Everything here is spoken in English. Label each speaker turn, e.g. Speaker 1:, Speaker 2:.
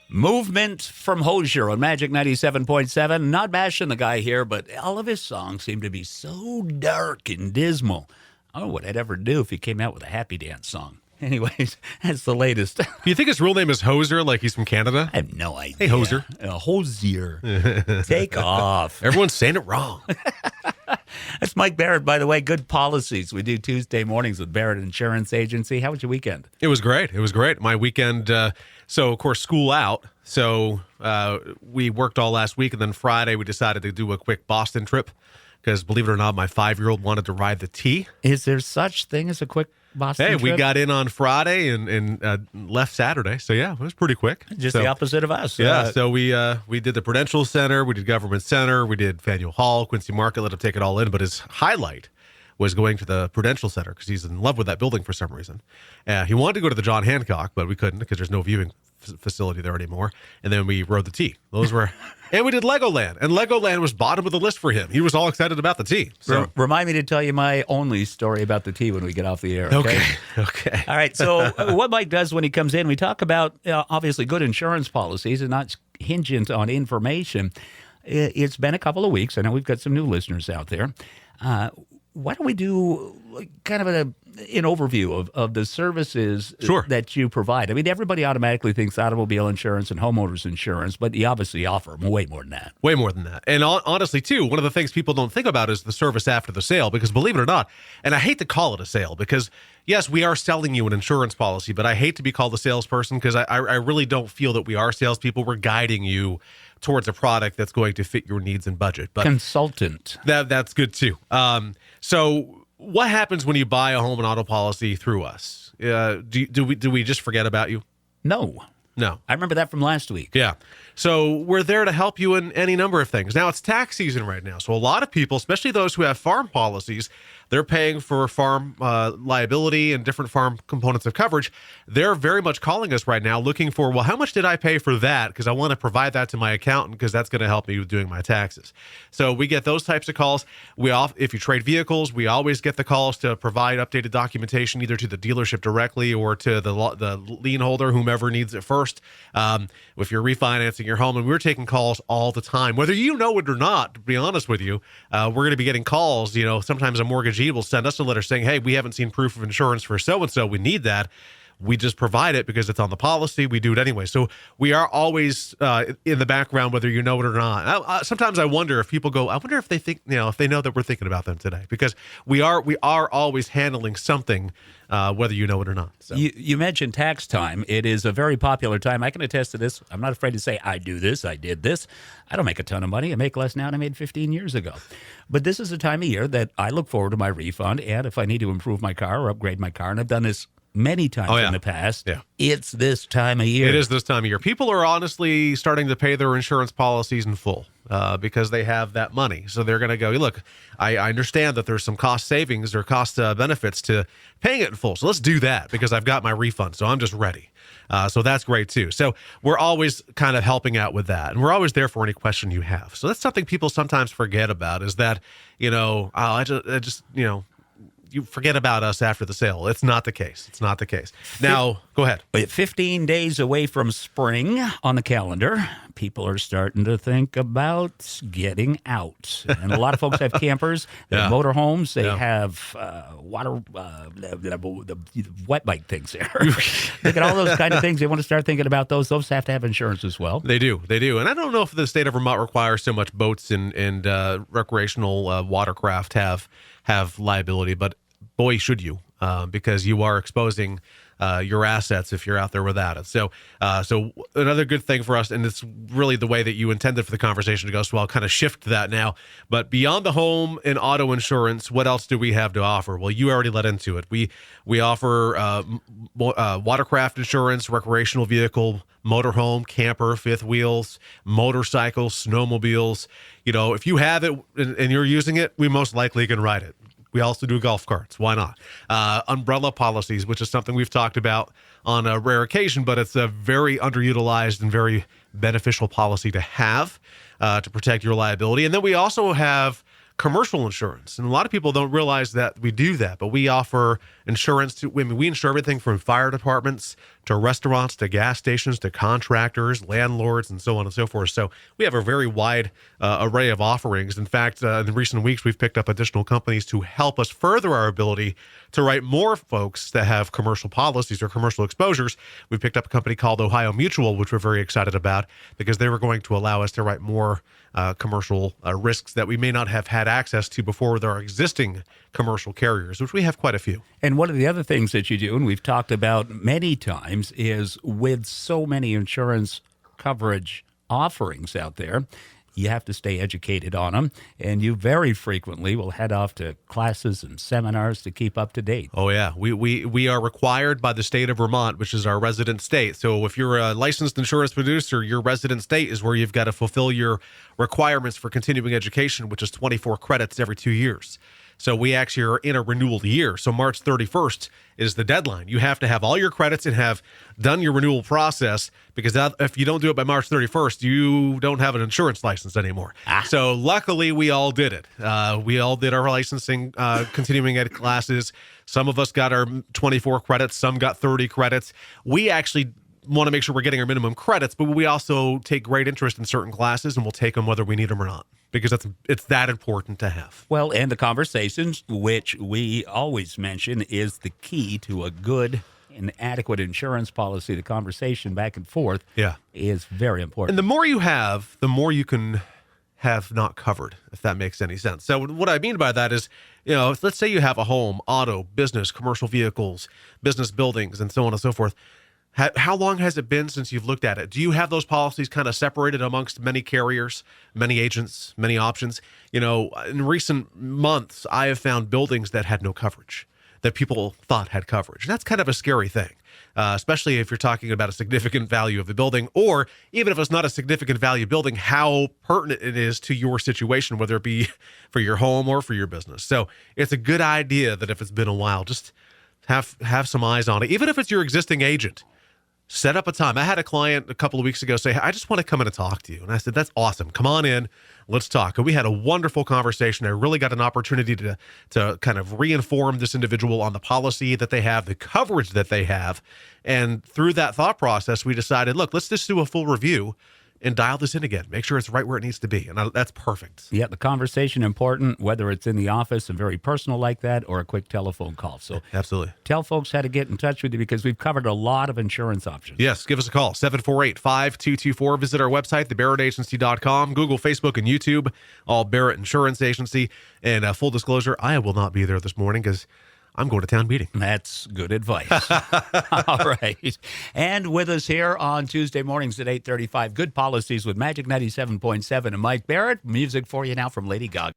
Speaker 1: Movement from Hozier on Magic 97.7. Not bashing the guy here, but all of his songs seem to be so dark and dismal. I don't know what I'd ever do if he came out with a happy dance song. Anyways, that's the latest.
Speaker 2: Do you think his real name is Hozier, like he's from Canada?
Speaker 1: I have no idea.
Speaker 2: Hey, Hozier.
Speaker 1: Hozier. Take off.
Speaker 2: Everyone's saying it wrong.
Speaker 1: That's Mike Barrett, by the way. Good policies. We do Tuesday mornings with Barrett Insurance Agency. How was your weekend?
Speaker 2: It was great. It was great. My weekend, so of course, school out. So we worked all last week, and then Friday we decided to do a quick Boston trip because, believe it or not, my 5-year-old wanted to ride the T.
Speaker 1: Is there such thing as a quick Boston trip?
Speaker 2: We got in on Friday and left Saturday. So, yeah, it was pretty quick.
Speaker 1: Just the opposite of us.
Speaker 2: Yeah, so we did the Prudential Center, we did Government Center, we did Faneuil Hall, Quincy Market, let him take it all in. But his highlight was going to the Prudential Center because he's in love with that building for some reason. He wanted to go to the John Hancock, but we couldn't because there's no viewing facility there anymore. And then we rode the T. Those were... And we did Legoland, and Legoland was bottom of the list for him. He was all excited about the T. So
Speaker 1: remind me to tell you my only story about the T when we get off the air.
Speaker 2: Okay.
Speaker 1: All right. So what Mike does when he comes in, we talk about obviously good insurance policies and not hingent on information. It's been a couple of weeks. I know we've got some new listeners out there. Why don't we do kind of an overview of the services that you provide? I mean, everybody automatically thinks automobile insurance and homeowners insurance, but you obviously offer way more than that.
Speaker 2: Way more than that. And honestly, too, one of the things people don't think about is the service after the sale, because believe it or not, and I hate to call it a sale because, yes, we are selling you an insurance policy, but I hate to be called a salesperson because I really don't feel that we are salespeople. We're guiding you towards a product that's going to fit your needs and budget. But
Speaker 1: consultant.
Speaker 2: That's good, too. So what happens when you buy a home and auto policy through us? Do we just forget about you?
Speaker 1: No. I remember that from last week.
Speaker 2: Yeah. So we're there to help you in any number of things. Now, it's tax season right now. So a lot of people, especially those who have farm policies, they're paying for farm liability and different farm components of coverage. They're very much calling us right now looking for, well, how much did I pay for that? Because I want to provide that to my accountant because that's going to help me with doing my taxes. So we get those types of calls. If you trade vehicles, we always get the calls to provide updated documentation either to the dealership directly or to the lien holder, whomever needs it first. If you're refinancing your home, and we're taking calls all the time, whether you know it or not, to be honest with you, we're going to be getting calls. Sometimes a mortgagee will send us a letter saying, hey, we haven't seen proof of insurance for so-and-so. We need that. We just provide it because it's on the policy. We do it anyway. So we are always in the background, whether you know it or not. Sometimes I wonder if people go, I wonder if they think, if they know that we're thinking about them today, because we are always handling something, whether you know it or not. So.
Speaker 1: You mentioned tax time. It is a very popular time. I can attest to this. I'm not afraid to say I do this. I did this. I don't make a ton of money. I make less now than I made 15 years ago. But this is a time of year that I look forward to my refund. And if I need to improve my car or upgrade my car, and I've done this many times in the past, it's this time of year.
Speaker 2: It is this time of year. People are honestly starting to pay their insurance policies in full because they have that money. So they're going to go, look, I understand that there's some cost savings or cost benefits to paying it in full. So let's do that because I've got my refund. So I'm just ready. So that's great, too. So we're always kind of helping out with that. And we're always there for any question you have. So that's something people sometimes forget about is that, I just you forget about us after the sale. It's not the case. It's not the case. Now, go ahead. 15
Speaker 1: days away from spring on the calendar, people are starting to think about getting out. And a lot of folks have campers, they have motorhomes, they have water, the wet bike things there. They got all those kind of things. They want to start thinking about those. Those have to have insurance as well.
Speaker 2: They do. And I don't know if the state of Vermont requires so much boats and recreational watercraft have liability, but boy, should you, because you are exposing your assets if you're out there without it. So another good thing for us, and it's really the way that you intended for the conversation to go, so I'll kind of shift to that now. But beyond the home and auto insurance, what else do we have to offer? Well, you already led into it. We offer watercraft insurance, recreational vehicle, motorhome, camper, fifth wheels, motorcycles, snowmobiles. If you have it and you're using it, we most likely can ride it. We also do golf carts. Why not? Umbrella policies, which is something we've talked about on a rare occasion, but it's a very underutilized and very beneficial policy to have to protect your liability. And then we also have commercial insurance. And a lot of people don't realize that we do that, but we offer insurance to women. We insure everything from fire departments to restaurants to gas stations to contractors, landlords, and so on and so forth. So we have a very wide array of offerings. In fact, in recent weeks, we've picked up additional companies to help us further our ability to write more folks that have commercial policies or commercial exposures. We picked up a company called Ohio Mutual, which we're very excited about because they were going to allow us to write more commercial risks that we may not have had access to before with our existing commercial carriers, which we have quite a few.
Speaker 1: And one of the other things that you do, and we've talked about many times, is with so many insurance coverage offerings out there, you have to stay educated on them, and you very frequently will head off to classes and seminars to keep up to date.
Speaker 2: Oh, yeah. We are required by the state of Vermont, which is our resident state. So if you're a licensed insurance producer, your resident state is where you've got to fulfill your requirements for continuing education, which is 24 credits every 2 years. So we actually are in a renewal year. So March 31st is the deadline. You have to have all your credits and have done your renewal process, because if you don't do it by March 31st, you don't have an insurance license anymore. So luckily we all did it. We all did our licensing, continuing ed classes. Some of us got our 24 credits. Some got 30 credits. We actually want to make sure we're getting our minimum credits, but we also take great interest in certain classes, and we'll take them whether we need them or not, because it's that important to have.
Speaker 1: Well, and the conversations, which we always mention, is the key to a good and adequate insurance policy. The conversation back and forth is very important.
Speaker 2: And the more you have, the more you can have not covered, if that makes any sense. So what I mean by that is, let's say you have a home, auto, business, commercial vehicles, business buildings, and so on and so forth. How long has it been since you've looked at it? Do you have those policies kind of separated amongst many carriers, many agents, many options? In recent months, I have found buildings that had no coverage, that people thought had coverage. And that's kind of a scary thing, especially if you're talking about a significant value of the building, or even if it's not a significant value building, how pertinent it is to your situation, whether it be for your home or for your business. So it's a good idea that if it's been a while, just have some eyes on it, even if it's your existing agent. Set up a time. I had a client a couple of weeks ago say, I just want to come in and talk to you. And I said, that's awesome. Come on in. Let's talk. And we had a wonderful conversation. I really got an opportunity to kind of re-inform this individual on the policy that they have, the coverage that they have. And through that thought process, we decided, look, let's just do a full review and dial this in again. Make sure it's right where it needs to be. And that's perfect.
Speaker 1: Yeah, the conversation important, whether it's in the office and very personal like that, or a quick telephone call. So
Speaker 2: absolutely.
Speaker 1: Tell folks how to get in touch with you, because we've covered a lot of insurance options.
Speaker 2: Yes, give us a call, 748-5224. Visit our website, thebarrettagency.com, Google, Facebook, and YouTube, all Barrett Insurance Agency. And full disclosure, I will not be there this morning because I'm going to town meeting.
Speaker 1: That's good advice. All right. And with us here on Tuesday mornings at 8:35, Good Policies with Magic 97.7 and Mike Barrett. Music for you now from Lady Gaga.